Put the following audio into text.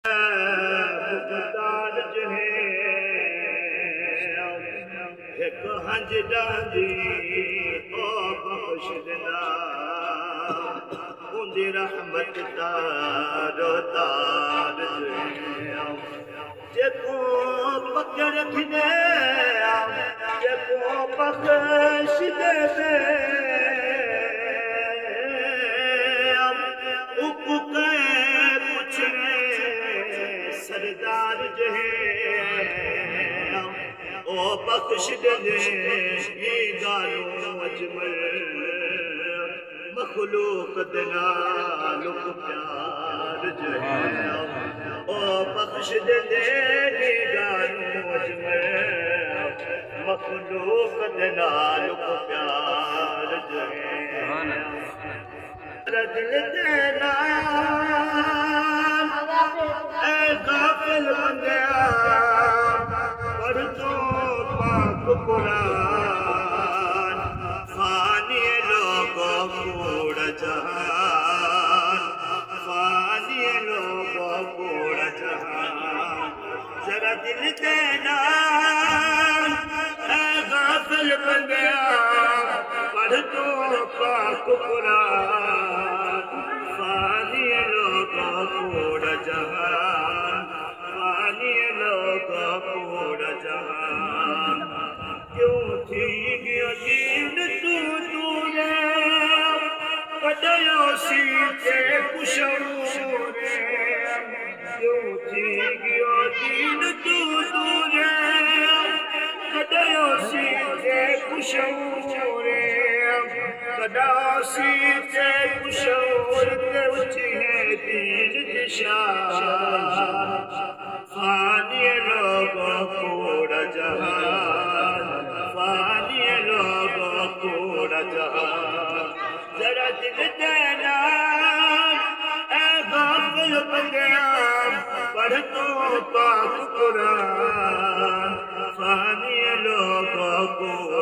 मुख्तार जो है एक हंज डांदी ओ बख्श देना उनकी रहमत तारो तार जेको पकड़ रखने जेको बख्श दे सरदार जो है ओ बख्श दे ये गालों अजमल मखलूक दना लुक प्यार जो है ओ बख्श दे ये गालों अजमल मखलूक दना लुक प्यार जो है दिल देना गाफिल बंदिया पढ़ तो पाक कुरान फानी लोगों कूड़ जहान फानी लोगों कूड़ जहान जरा दिल देना गाफिल बंदिया पढ़ तो पाक कुरान फानी लोगों कूड़ जहान पूरा जहान क्यों थी यकीन तू तूने कदयों सीते कुशोरे क्यों थी यकीन तू तूने कदयों सीते कुशोरे कदयों सीते कुशोरे के ऊंची है दीन दिशा फानी लोगों कूड़ा जहान फानी लोगों कूड़ा जहान जरा दिल देना गाफिल बंदिया पढ़ तो पाक कुरान फानी लोगों को